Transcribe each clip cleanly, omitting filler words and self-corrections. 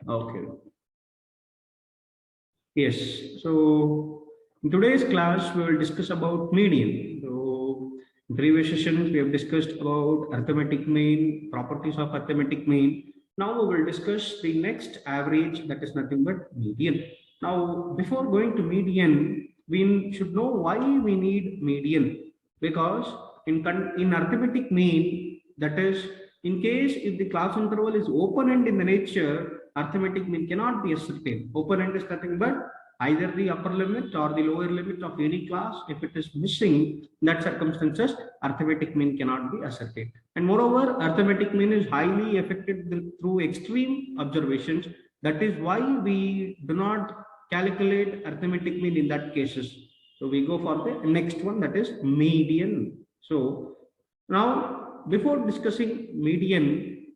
Okay. Yes. So in today's class, we will discuss about median. So in previous sessions, we have discussed about arithmetic mean, properties of arithmetic mean. Now we will discuss the next average, that is nothing but median. Now, before going to median, we should know why we need median. Because in arithmetic mean, that is, in case if the class interval is open end in the nature, arithmetic mean cannot be ascertained. Open end is nothing but either the upper limit or the lower limit of any class. If it is missing, in that circumstances, arithmetic mean cannot be ascertained. And moreover, arithmetic mean is highly affected through extreme observations. That is why we do not calculate arithmetic mean in that cases. So we go for the next one, that is median. So now, before discussing median,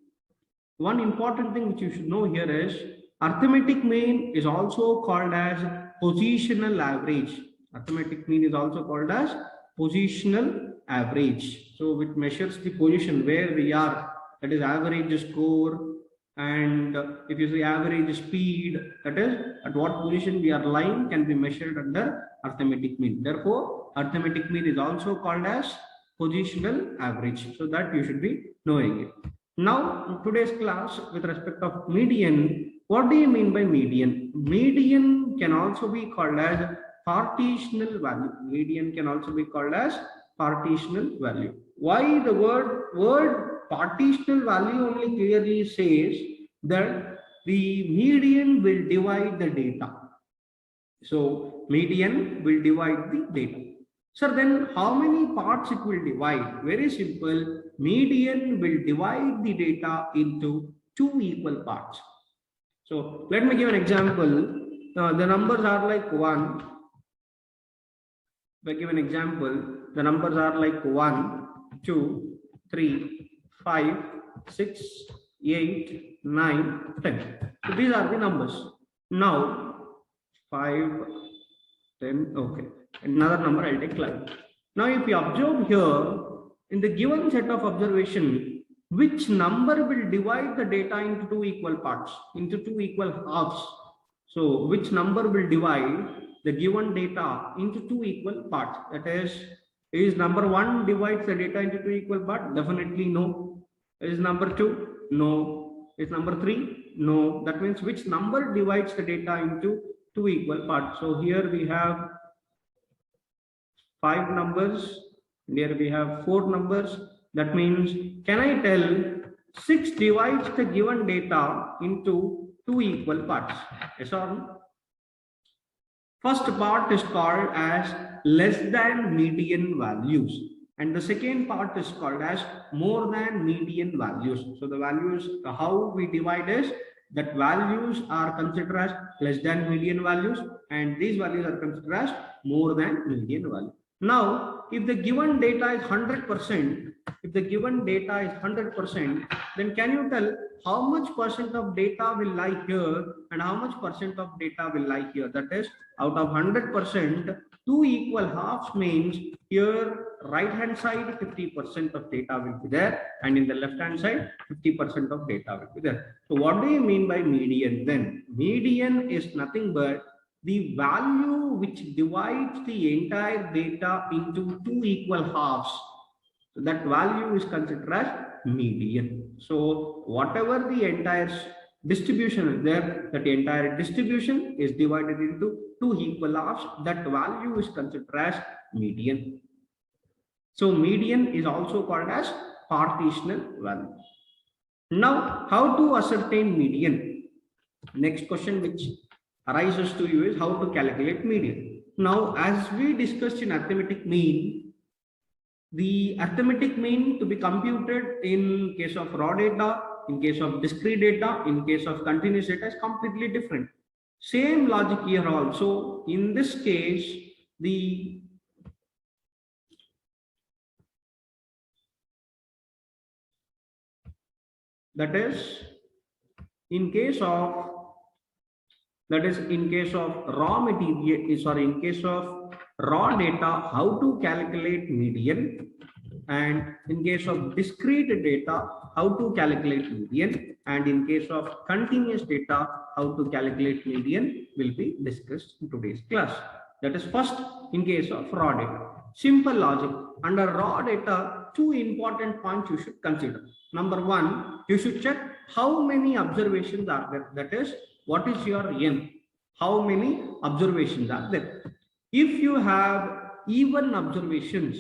one important thing which you should know here is arithmetic mean is also called as positional average. Arithmetic mean is also called as positional average. So it measures the position where we are, that is average score, and if you say average speed, that is at what position we are lying, can be measured under arithmetic mean. Therefore, arithmetic mean is also called as positional average. So that you should be knowing it. Now, in today's class, with respect of median, what do you mean by median? Median can also be called as partitional value. Median can also be called as partitional value. Why the word partitional value only clearly says that the median will divide the data. So median will divide the data. Sir, then how many parts it will divide? Very simple. Median will divide the data into two equal parts. So let me give an example. The numbers are like 1. If I give an example, the numbers are like 1, 2, 3, 5, 6, 8, 9, 10. So these are the numbers. Now 5, 10, okay. Another number I'll take 11. Now if you observe here, in the given set of observation, which number will divide the data into two equal parts, into two equal halves? So which number will divide the given data into two equal parts? That is number 1 divides the data into two equal parts? Definitely no. Is number 2? No. Is number 3? No. That means which number divides the data into two equal parts? So here we have 5 numbers, here we have 4 numbers. That means, can I tell 6 divides the given data into two equal parts? Yes or no? First part is called as less than median values, and the second part is called as more than median values. So the values, how we divide is that values are considered as less than median values, and these values are considered as more than median value. Now, if the given data is 100%, if the given data is 100%, then can you tell how much percent of data will lie here and how much percent of data will lie here? That is, out of 100%, two equal halves means here right hand side 50% of data will be there, and in the left hand side 50% of data will be there. So what do you mean by median then? Median is nothing but the value which divides the entire data into two equal halves. So that value is considered as median. So whatever the entire distribution is there, that entire distribution is divided into two equal halves, that value is considered as median. So median is also called as partitional value. Now, how to ascertain median? Next question which arises to you is how to calculate median. Now, as we discussed in arithmetic mean, the arithmetic mean to be computed in case of raw data, in case of discrete data, in case of continuous data is completely different. Same logic here also. In this case, that is in case of raw material, sorry, in case of raw data, how to calculate median? And in case of discrete data, how to calculate median, and in case of continuous data, how to calculate median will be discussed in today's class. That is first in case of raw data. Simple logic. Under raw data, two important points you should consider. Number one, you should check how many observations are there. That is, what is your n? How many observations are there? If you have even observations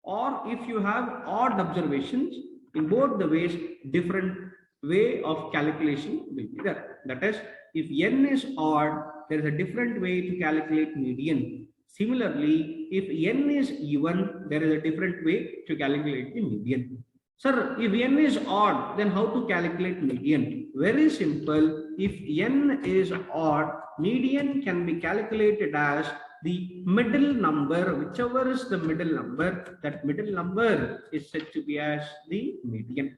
or if you have odd observations, in both the ways, different way of calculation will be there. That is, if n is odd, there is a different way to calculate median. Similarly, if n is even, there is a different way to calculate the median. Sir, if n is odd, then how to calculate median? Very simple. If n is odd, median can be calculated as the middle number, whichever is the middle number, that middle number is said to be as the median.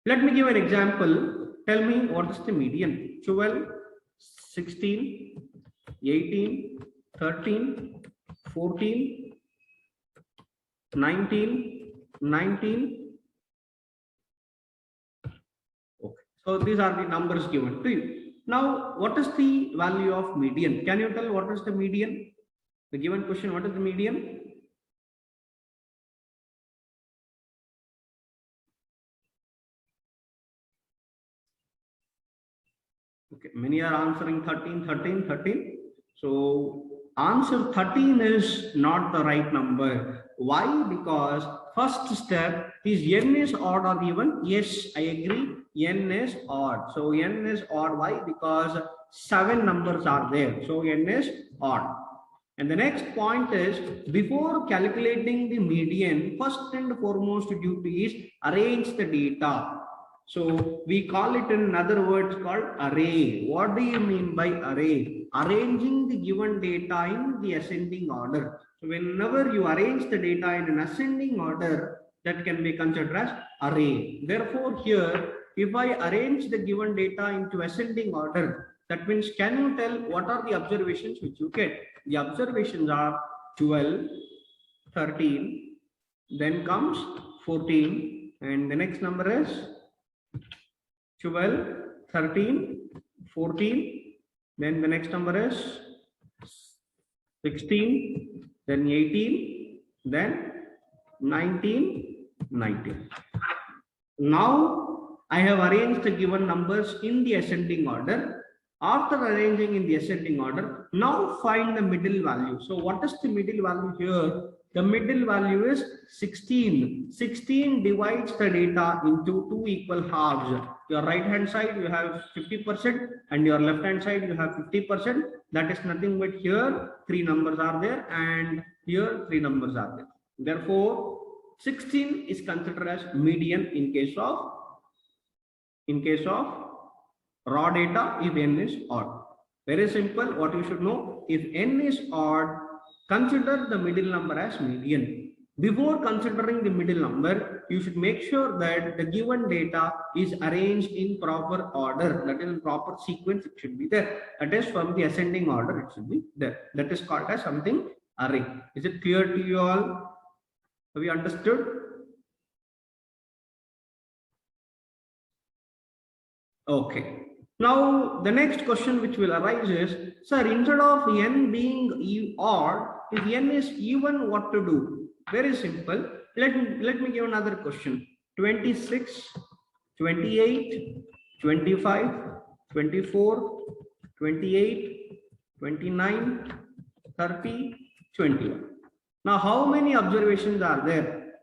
Let me give an example. Tell me what is the median? 12, 16, 18, 13, 14, 19, 19. Okay. So these are the numbers given to you. Now, what is the value of median? Can you tell what is the median? The given question, what is the median? Okay, many are answering 13, 13, 13. So answer 13 is not the right number. Why? Because first step is n is odd or even. Yes, I agree. N is odd. So n is odd. Why? Because 7 numbers are there. So n is odd. And the next point is, before calculating the median, first and foremost duty is arrange the data. So we call it in other words called array. What do you mean by array? Arranging the given data in the ascending order. So whenever you arrange the data in an ascending order, that can be considered as array. Therefore, here, if I arrange the given data into ascending order, that means, can you tell what are the observations which you get? The observations are 12, 13, then comes 14, and the next number is 12, 13, 14, then the next number is 16, then 18, then 19, 19. Now, I have arranged the given numbers in the ascending order. After arranging in the ascending order, now find the middle value. So what is the middle value here? The middle value is 16. 16 divides the data into two equal halves. Your right hand side you have 50% and your left hand side you have 50%. That is nothing but here 3 numbers are there and here 3 numbers are there. Therefore, 16 is considered as median in case of raw data if n is odd. Very simple. What you should know, if n is odd, consider the middle number as median. Before considering the middle number, you should make sure that the given data is arranged in proper order. That is, in proper sequence it should be there. That is, from the ascending order it should be there. That is called as something array. Is it clear to you all? Have you understood? Okay. Now, the next question which will arise is, sir, instead of n being odd, if n is even, what to do? Very simple. Let me give another question. 26, 28, 25, 24, 28, 29, 30, 21. Now, how many observations are there?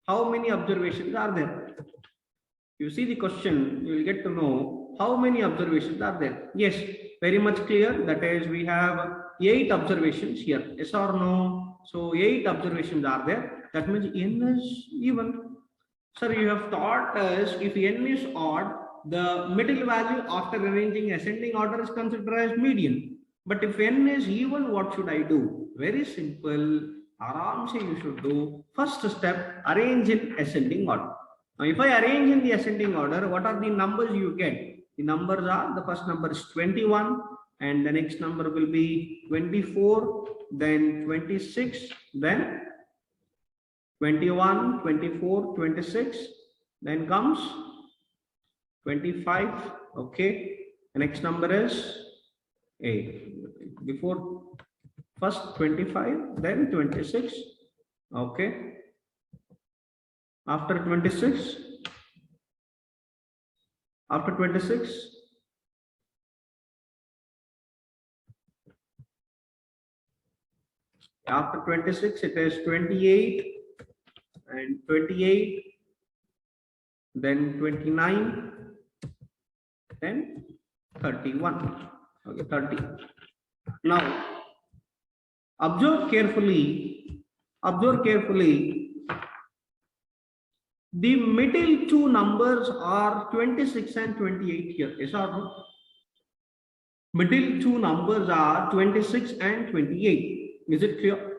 How many observations are there? You see the question, you will get to know how many observations are there. Yes, very much clear. That is, we have 8 observations here. Yes or no? So 8 observations are there. That means n is even. Sir, you have taught us if n is odd, the middle value after arranging ascending order is considered as median. But if n is even, what should I do? Very simple. Aram se you should do. First step, arrange in ascending order. Now, if I arrange in the ascending order, what are the numbers you get? The numbers are, the first number is 21, and the next number will be 24, then 26, then 21, 24, 26. Then comes 25. Okay. The next number is 8. Before first 25, then 26. Okay. After 26. After 26. After 26, it is 28 and 28, then 29, then 31. Okay, 30. Now, observe carefully. Observe carefully. The middle two numbers are 26 and 28 here. Yes or no? Middle two numbers are 26 and 28. Is it clear?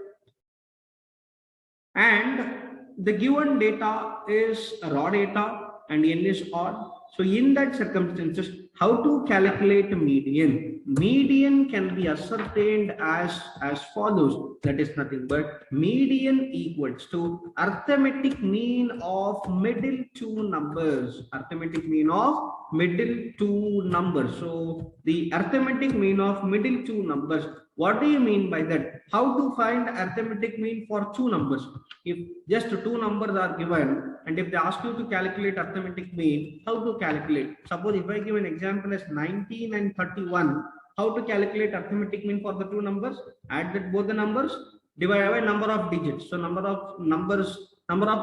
And the given data is raw data and n is odd. So in that circumstances, how to calculate median? Median can be ascertained as follows. That is nothing but median equals to arithmetic mean of middle two numbers. Arithmetic mean of middle two numbers. So the arithmetic mean of middle two numbers. What do you mean by that? How to find arithmetic mean for two numbers? If just two numbers are given and if they ask you to calculate arithmetic mean, how to calculate? Suppose if I give an example as 19 and 31, how to calculate arithmetic mean for the two numbers? Add that both the numbers, divide by number of digits. So number of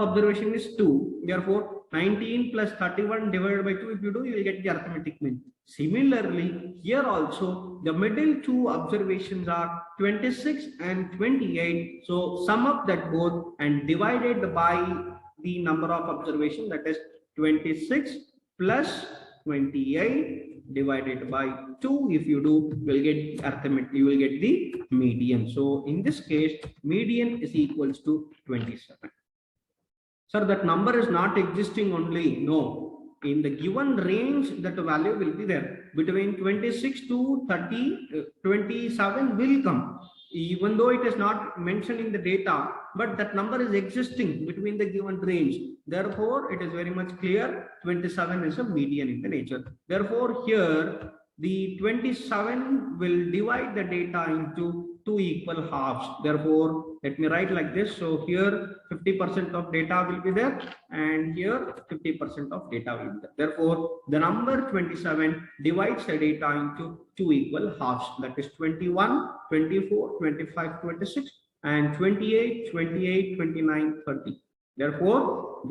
observation is 2. Therefore, 19 plus 31 divided by 2, if you do, you will get the arithmetic mean. Similarly, here also the middle two observations are 26 and 28. So sum up that both and divided by the number of observation, that is 26 plus 28 divided by 2. If you do, you will get arithmetic, you will get the median. So in this case, median is equals to 27. Sir, that number is not existing only. No. In the given range, that value will be there. Between 26 to 27 will come. Even though it is not mentioned in the data, but that number is existing between the given range. Therefore, it is very much clear 27 is a median in the nature. Therefore, here the 27 will divide the data into two equal halves. Therefore, let me write like this. So here 50% of data will be there and here 50% of data will be there. Therefore, the number 27 divides the data into two equal halves. That is 21, 24, 25, 26 and 28, 28, 29, 30. Therefore,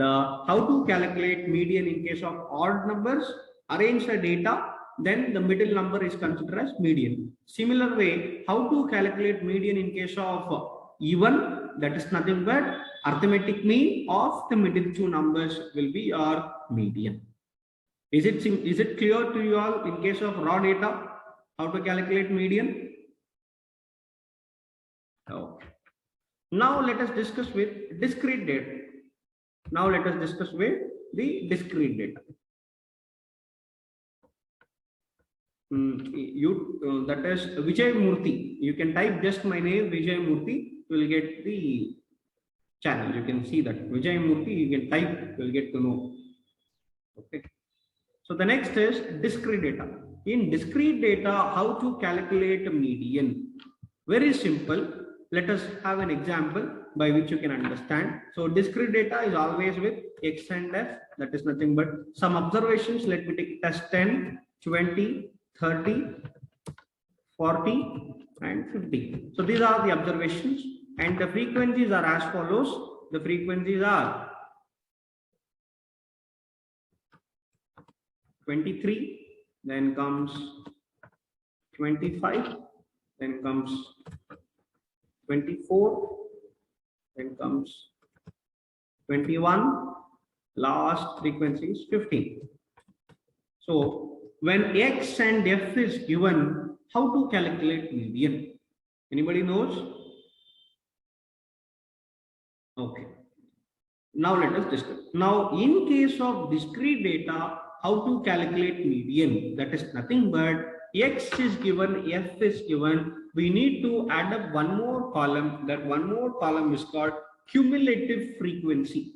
how to calculate median in case of odd numbers, arrange the data, then the middle number is considered as median. Similar way, how to calculate median in case of even, that is nothing but arithmetic mean of the middle two numbers will be our median. Is it clear to you all in case of raw data, how to calculate median? Okay. Now let us discuss with discrete data. Now let us discuss with the discrete data. That is Vijay Murthy. You can type just my name Vijay Murthy. You will get the channel. You can see that Vijay Murthy. You can type. You will get to know. Okay. So the next is discrete data. In discrete data, how to calculate median? Very simple. Let us have an example by which you can understand. So discrete data is always with X and F. That is nothing but some observations. Let me take it as 10, 20, 30, 40 and 50. So these are the observations and the frequencies are as follows. The frequencies are 23, then comes 25, then comes 24, then comes 21, last frequency is 15. So when X and F is given, how to calculate median? Anybody knows? Okay. Now let us discuss. Now in case of discrete data, how to calculate median? That is nothing but X is given, F is given. We need to add up one more column. That one more column is called cumulative frequency.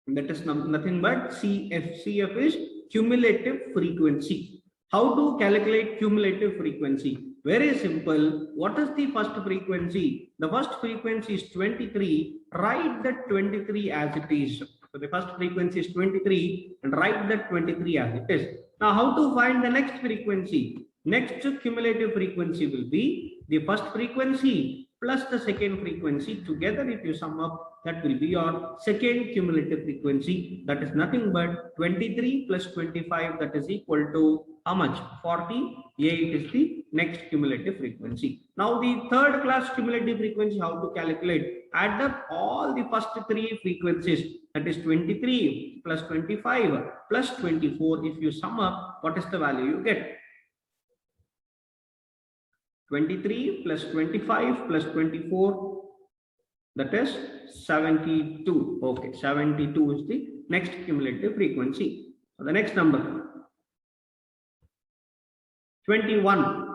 That is nothing but CF. CF is cumulative frequency. How to calculate cumulative frequency? Very simple. What is the first frequency? The first frequency is 23. Write that 23 as it is. So the first frequency is 23 and write that 23 as it is. Now how to find the next frequency? Next cumulative frequency will be the first frequency plus the second frequency. Together if you sum up, that will be your second cumulative frequency. That is nothing but 23 plus 25, that is equal to how much? 48 is the next cumulative frequency. Now the third class cumulative frequency, how to calculate? Add up all the first three frequencies, that is 23 plus 25 plus 24. If you sum up, what is the value you get? 23 plus 25 plus 24, that is 72. Okay, 72 is the next cumulative frequency. So the next number, 21.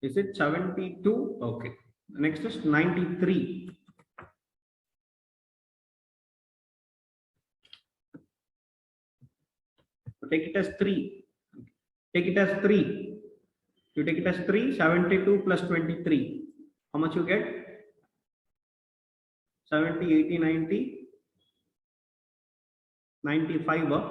Is it 72? Okay. The next is 93. So take it as 3. Take it as 3. You take it as 3, 72 plus 23. How much you get? 70, 80, 90, 95.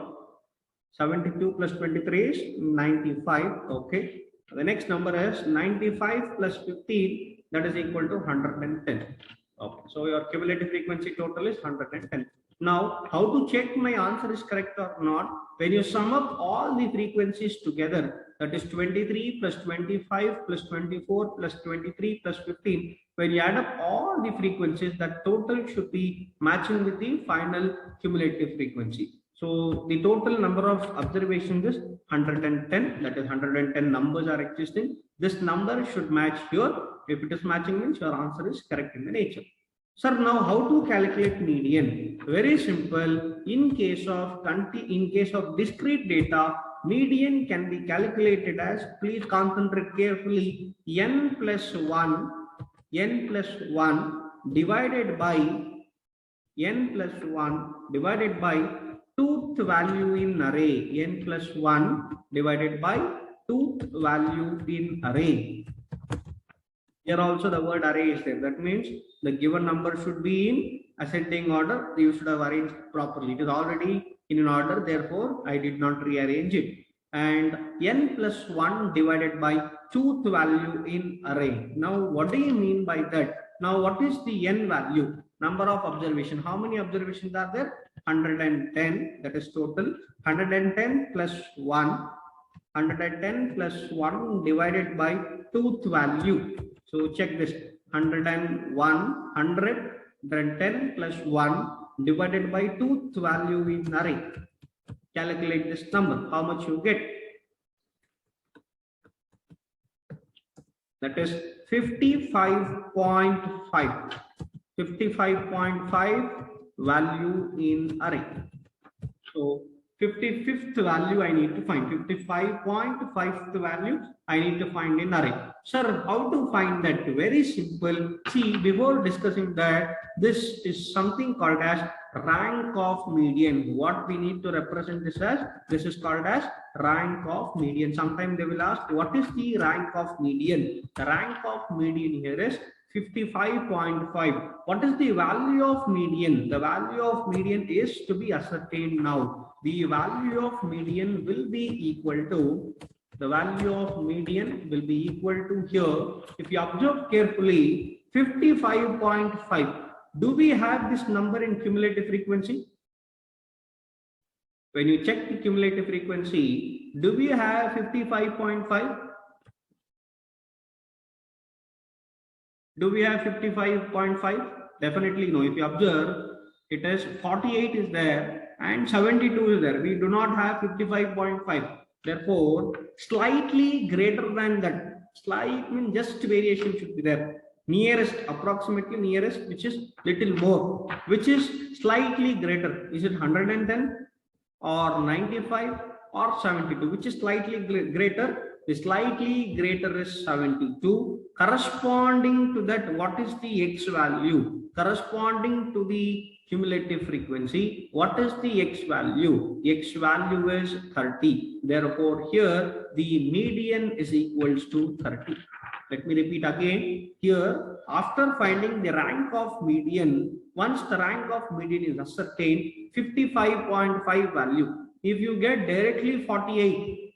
72 plus 23 is 95. Okay. The next number is 95 plus 15, that is equal to 110. Okay. So your cumulative frequency total is 110. Now, how to check my answer is correct or not? When you sum up all the frequencies together, that is 23 plus 25 plus 24 plus 23 plus 15. When you add up all the frequencies, that total should be matching with the final cumulative frequency. So the total number of observations is 110. That is 110 numbers are existing. This number should match here. If it is matching, means your answer is correct in the nature. Sir, now how to calculate median? Very simple. In case of discrete data, median can be calculated as, please concentrate carefully, n plus 1 divided by tooth value in array. N plus 1 divided by tooth value in array. Here also the word array is there. That means the given number should be in ascending order. You should have arranged properly. It is already in an order, therefore I did not rearrange it. And n plus 1 divided by tooth value in array. Now what do you mean by that? Now what is the n value? Number of observation. How many observations are there? 110. That is total. 110 plus 1. 110 plus 1 divided by tooth value. So check this. 101, 110 plus 1 divided by tooth value in array. Calculate this number. How much you get? That is 55.5. 55.5 value in array. So 55th value I need to find. 55.5th value I need to find in array. Sir, how to find that? Very simple. See, before discussing that, this is something called as rank of median. What we need to represent this as? This is called as rank of median. Sometimes they will ask, what is the rank of median? The rank of median here is 55.5. What is the value of median? The value of median is to be ascertained now. The value of median will be equal to, here. If you observe carefully, 55.5. Do we have this number in cumulative frequency? When you check the cumulative frequency, do we have 55.5? Do we have 55.5? Definitely no. If you observe, it is 48 is there and 72 is there. We do not have 55.5. Therefore, slightly greater than that. Slight means just variation should be there. Nearest, approximately nearest, which is little more, which is slightly greater. Is it 110 or 95 or 72? Which is slightly greater? the slightly greater is 72. Corresponding to that, what is the X value? Corresponding to the cumulative frequency, what is the X value? X value is 30. Therefore, here the median is equals to 30. Let me repeat again. Here, after finding the rank of median, once the rank of median is ascertained, 55.5 value. If you get directly 48,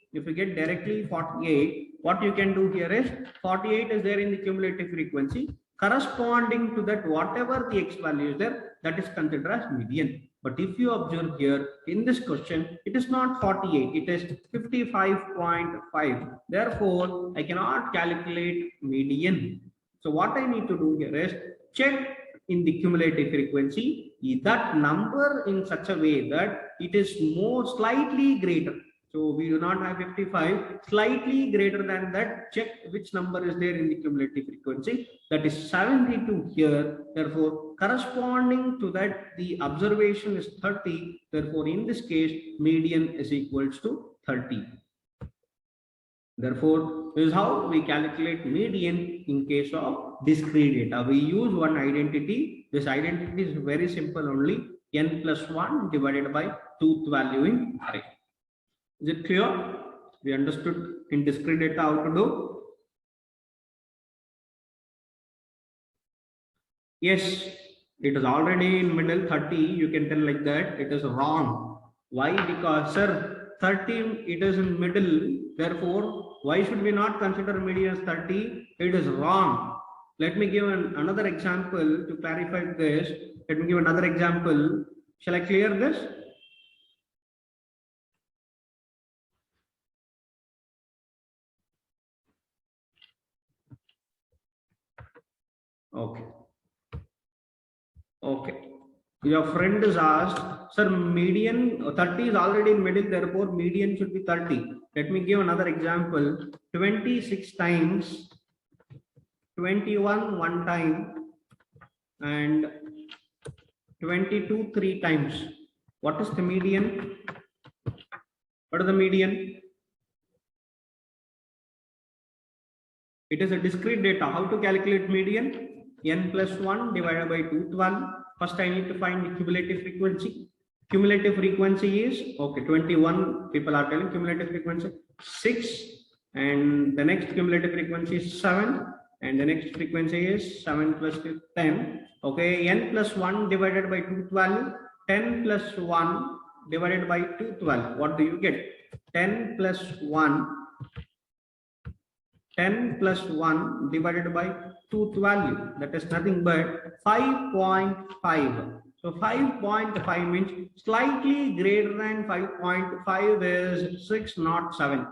what you can do here is 48 is there in the cumulative frequency. Corresponding to that, whatever the X value is there, that is considered as median. But if you observe here in this question, it is not 48, it is 55.5. Therefore, I cannot calculate median. So what I need to do here is check in the cumulative frequency that number in such a way that it is more slightly greater. So we do not have 55, slightly greater than that. Check which number is there in the cumulative frequency. That is 72 here. Therefore, corresponding to that, the observation is 30. Therefore, in this case, median is equals to 30. Therefore, this is how we calculate median in case of discrete data. We use one identity. This identity is very simple only. N plus 1 divided by tooth value in array. Is it clear? We understood in discrete data how to do. Yes, it is already in middle 30. You can tell like that. It is wrong. Why? Because, sir, 30 it is in middle. Therefore, why should we not consider median as 30? It is wrong. Let me give another example to clarify this. Let me give another example. Shall I clear this? Okay. Your friend is asked, sir, median 30 is already in middle, therefore median should be 30. Let me give another example. 26 times, 21 one time, and 22 3 times. What is the median? What is the median? It is a discrete data. How to calculate median? N plus 1 divided by 2, 12. First, I need to find the cumulative frequency. Cumulative frequency is, okay, 21. People are telling cumulative frequency 6. And the next cumulative frequency is 7. And the next frequency is 7 plus 10. Okay, N plus 1 divided by 2, 12. 10 plus 1 divided by 2, 12. What do you get? 10 plus 1. 10 plus 1 divided by tooth value, that is nothing but 5.5. So 5.5 means slightly greater than 5.5 is 6, not 7.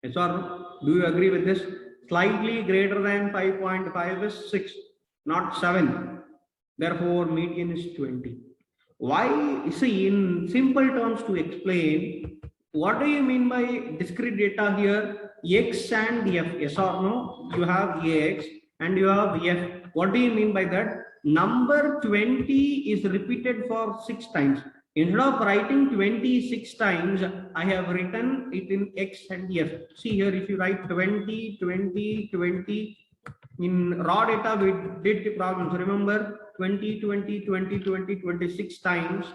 Yes or no? Do you agree with this? Slightly greater than 5.5 is 6, not 7. Therefore, median is 20. Why? See, in simple terms to explain, what do you mean by discrete data here? X and F, yes or no? You have X and you have F. What do you mean by that? Number 20 is repeated for 6 times. Instead of writing 26 times, I have written it in X and F. See here, if you write 20, 20, 20, in raw data, we did the problems. Remember, 20, 20, 20, 20, 26 times,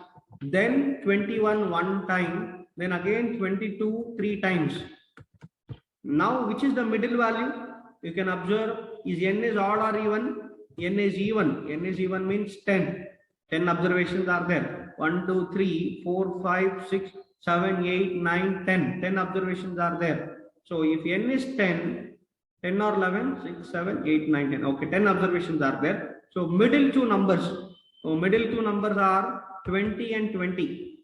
then 21 one time, then again 22 3 times. Now, which is the middle value? You can observe, is N is odd or even? N is even. N is even means 10. 10 observations are there. 1, 2, 3, 4, 5, 6, 7, 8, 9, 10. 10 observations are there. So, if N is 10, 10 or 11, 6, 7, 8, 9, 10. Okay, 10 observations are there. So, middle two numbers. So, middle two numbers are 20 and 20.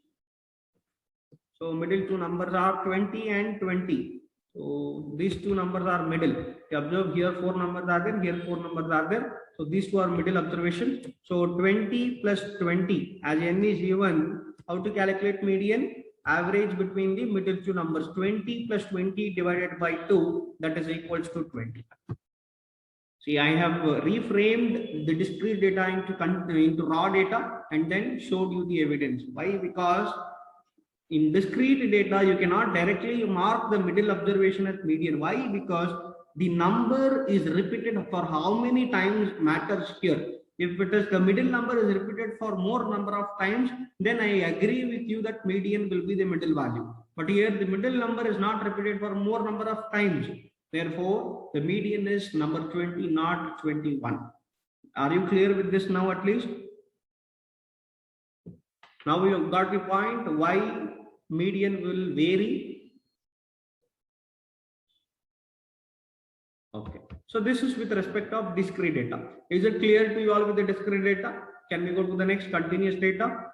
So, middle two numbers are 20 and 20. So these two numbers are middle. You observe here 4 numbers are there, here 4 numbers are there. So these two are middle observations. So 20 plus 20, as N is even, how to calculate median? Average between the middle two numbers. 20 plus 20 divided by 2, that is equals to 20. See, I have reframed the discrete data into raw data and then showed you the evidence. Why? Because In discrete data, you cannot directly mark the middle observation as median. Why? Because the number is repeated for how many times matters here. If it is the middle number is repeated for more number of times, then I agree with you that median will be the middle value. But here the middle number is not repeated for more number of times. Therefore, the median is number 20, not 21. Are you clear with this now at least? Now we have got the point why median will vary. Okay. So this is with respect of discrete data. Is it clear to you all with the discrete data? Can we go to the next continuous data?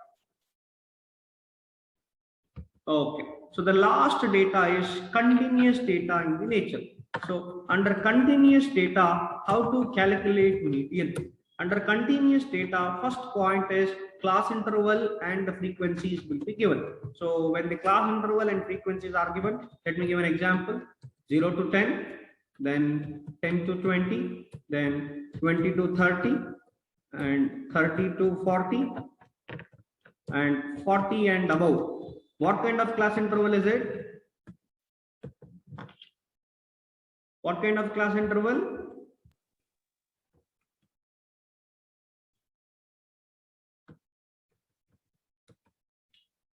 Okay. So the last data is continuous data in the nature. So under continuous data, how to calculate median? Under continuous data, first point is class interval and the frequencies will be given. So when the class interval and frequencies are given, let me give an example: 0 to 10, then 10 to 20, then 20 to 30, and 30 to 40, and 40 and above. What kind of class interval is it? What kind of class interval?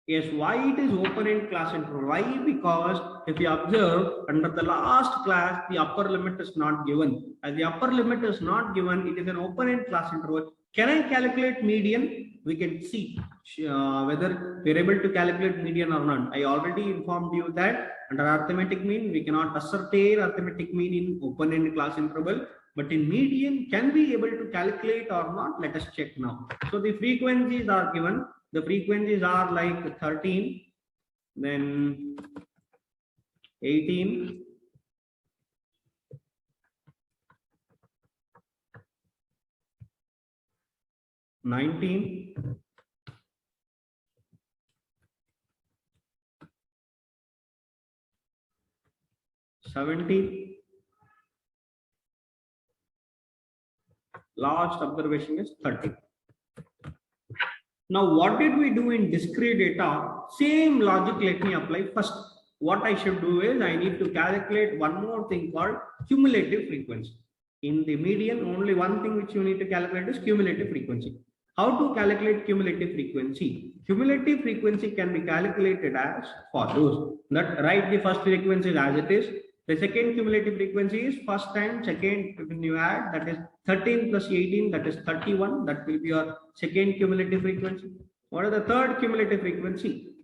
Yes, why it is open-end class interval? Why? Because if you observe under the last class, the upper limit is not given. As the upper limit is not given, it is an open-end class interval. Can I calculate median? We can see whether we are able to calculate median or not. I already informed you that under arithmetic mean, we cannot ascertain arithmetic mean in open-end class interval. But in median, can we able to calculate or not? Let us check now. So the frequencies are given. The frequencies are like 13, then 18, 19, 17. Last observation is 30. Now, what did we do in discrete data? Same logic, let me apply first. What I should do is I need to calculate one more thing called cumulative frequency. In the median, only one thing which you need to calculate is cumulative frequency. How to calculate cumulative frequency? Cumulative frequency can be calculated as follows. That write the first frequency as it is. The second cumulative frequency is first and second, when you add, that is 13 plus 18, that is 31. That will be your second cumulative frequency. What is the third cumulative frequency?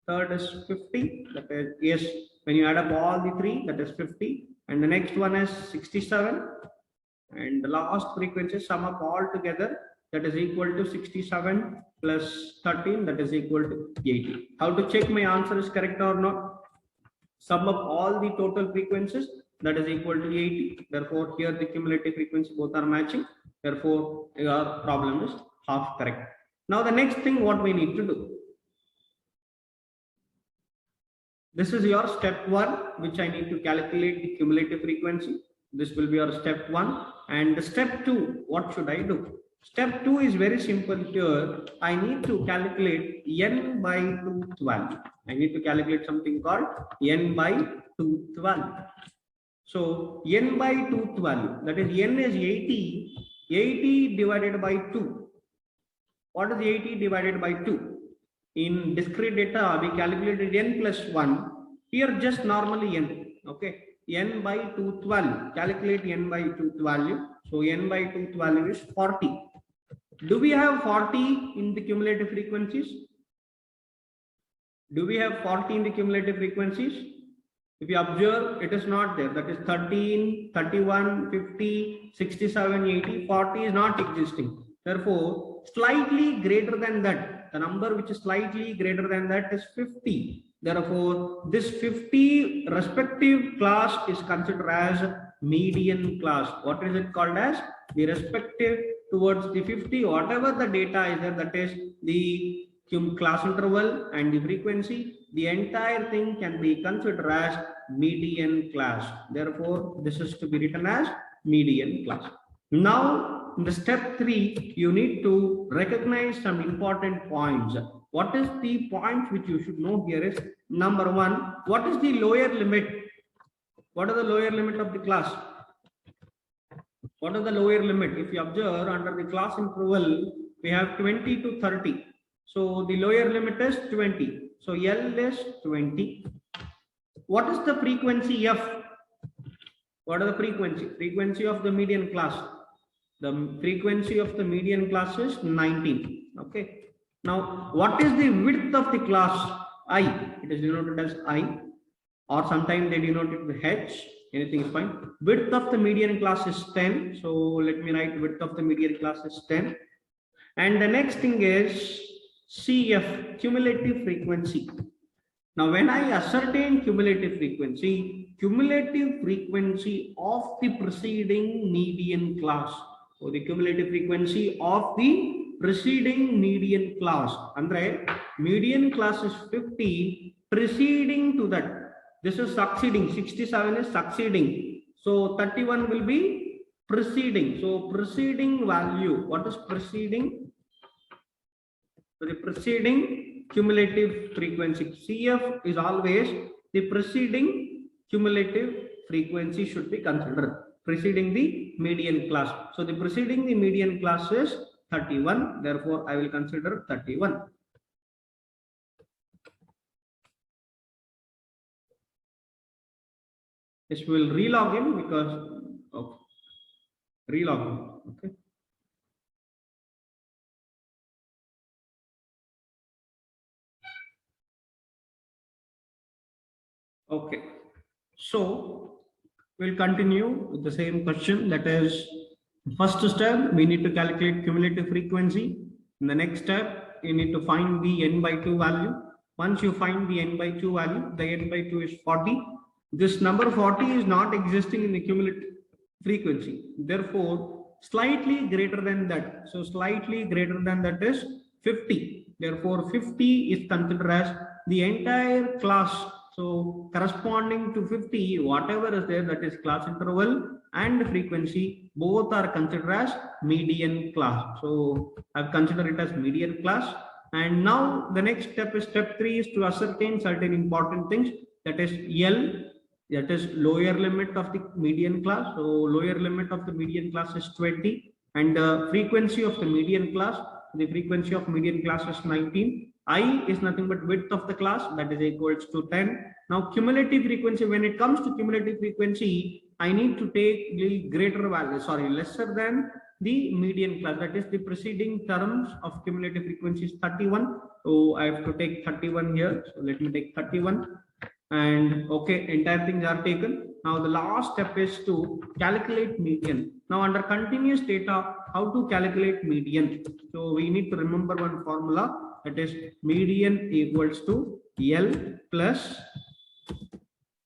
Third is 50. That is, yes, when you add up all the three, that is 50. And the next one is 67. And the last frequency sum up all together, that is equal to 67 plus 13, that is equal to 80. How to check my answer is correct or not? Sum up all the total frequencies, that is equal to 80. Therefore, here the cumulative frequency both are matching. Therefore, your problem is half correct. Now, the next thing what we need to do. This is your step 1, which I need to calculate the cumulative frequency. This will be your step 1. And the step 2, what should I do? Step 2 is very simple here. I need to calculate n by 2th value. I need to calculate something called n by 2th value. So n by 2th value, that is n is 80. 80 divided by 2. What is 80 divided by 2? In discrete data, we calculated n plus 1. Here just normally n. Okay. N by 2th value. Calculate n by 2th value. So n by 2th value is 40. Do we have 40 in the cumulative frequencies? Do we have 40 in the cumulative frequencies? If you observe, it is not there. That is 13, 31, 50, 67, 80, 40 is not existing. Therefore, slightly greater than that, the number which is slightly greater than that is 50. Therefore, this 50 respective class is considered as median class. What is it called as? The respective towards the 50, whatever the data is there, that is the class interval and the frequency, the entire thing can be considered as median class. Therefore, this is to be written as median class. Now, in the step 3, you need to recognize some important points. What is the point which you should know here is, number 1, what is the lower limit? What is the lower limit of the class? What is the lower limit? If you observe under the class interval, we have 20 to 30. So the lower limit is 20. So L is 20. What is the frequency F? What is the frequency? Frequency of the median class. The frequency of the median class is 19. Okay. Now, what is the width of the class? I. It is denoted as I, or sometimes they denote it with H. Anything is fine. Width of the median class is 10. So let me write width of the median class is 10. And the next thing is CF, cumulative frequency. Now, when I ascertain cumulative frequency of the preceding median class. So the cumulative frequency of the preceding median class. Andre, median class is 50, preceding to that. This is succeeding. 67 is succeeding. So 31 will be preceding. So preceding value. What is preceding? So the preceding cumulative frequency. CF is always the preceding cumulative frequency should be considered. Preceding the median class. So the preceding the median class is 31. Therefore, I will consider 31. This will relog in because of relog in. Okay. Okay. So we'll continue with the same question. That is, first step, we need to calculate cumulative frequency. In the next step, you need to find the n by 2 value. Once you find the n by 2 value, the n by 2 is 40. This number 40 is not existing in the cumulative frequency. Therefore, slightly greater than that. So slightly greater than that is 50. Therefore, 50 is considered as the entire class. So corresponding to 50, whatever is there, that is class interval and frequency, both are considered as median class. So I've considered it as median class. And now the next step is step 3 is to ascertain certain important things. That is L, that is lower limit of the median class. So lower limit of the median class is 20, and the frequency of the median class, the frequency of median class is 19. I is nothing but width of the class, that is equals to 10. Now cumulative frequency, when it comes to cumulative frequency, I need to take the greater value, lesser than the median class, that is the preceding terms of cumulative frequency is 31. So I have to take 31 here. So let me take 31. And okay, entire things are taken. Now the last step is to calculate median. Now under continuous data, how to calculate median? So we need to remember one formula, that is median equals to L plus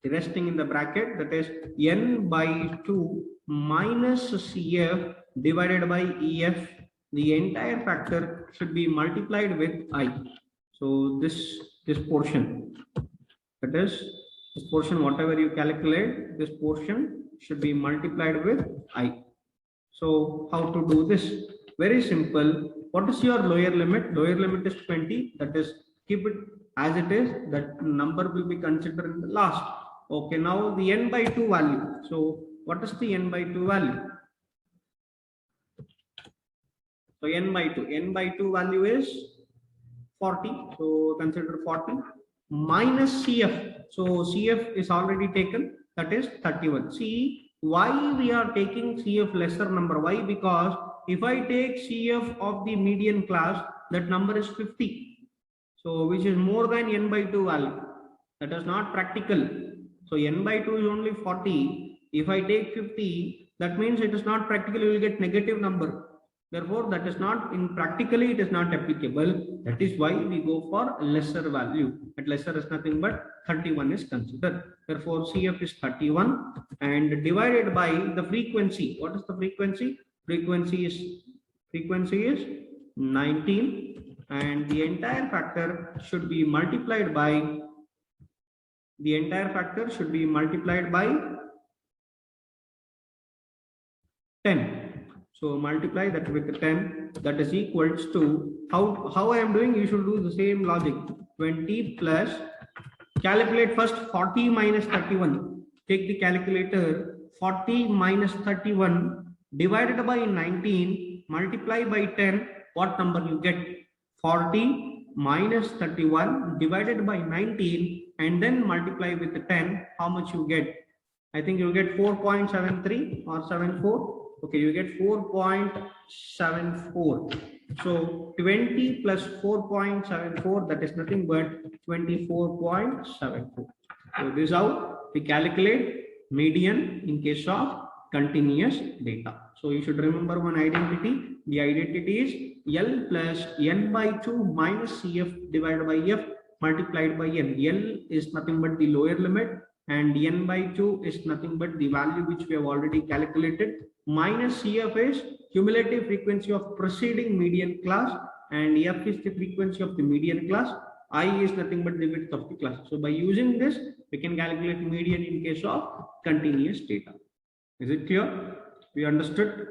resting in the bracket, that is n by 2 minus CF divided by EF. The entire factor should be multiplied with I. So this portion, that is this portion, whatever you calculate, this portion should be multiplied with I. So how to do this? Very simple. What is your lower limit? Lower limit is 20. That is, keep it as it is. That number will be considered in the last. Okay, now the n by 2 value. So what is the n by 2 value? So n by 2 value is 40. So consider 40 minus CF. So CF is already taken, that is 31. See why we are taking CF lesser number? Why? Because if I take CF of the median class, that number is 50. So which is more than n by 2 value. That is not practical. So n by 2 is only 40. If I take 50, that means it is not practical. You will get negative number. Therefore, that is not in practically, it is not applicable. That is why we go for lesser value. At lesser is nothing but 31 is considered. Therefore, CF is 31 and divided by the frequency. What is the frequency? Frequency is 19, and the entire factor should be multiplied by 10. So multiply that with 10, that is equals to, how I am doing, you should do the same logic. 20 plus, calculate first 40 minus 31. Take the calculator, 40 minus 31 divided by 19, multiply by 10, what number you get? 40 minus 31 divided by 19 and then multiply with 10, how much you get? I think you get 4.73 or 74. Okay, you get 4.74. So 20 plus 4.74, that is nothing but 24.74. So this is how we calculate median in case of continuous data. So you should remember one identity. The identity is L plus n by 2 minus CF divided by F multiplied by n. L is nothing but the lower limit and n by 2 is nothing but the value which we have already calculated, minus CF is cumulative frequency of preceding median class and F is the frequency of the median class. I is nothing but the width of the class. So by using this, we can calculate median in case of continuous data. Is it clear? We understood?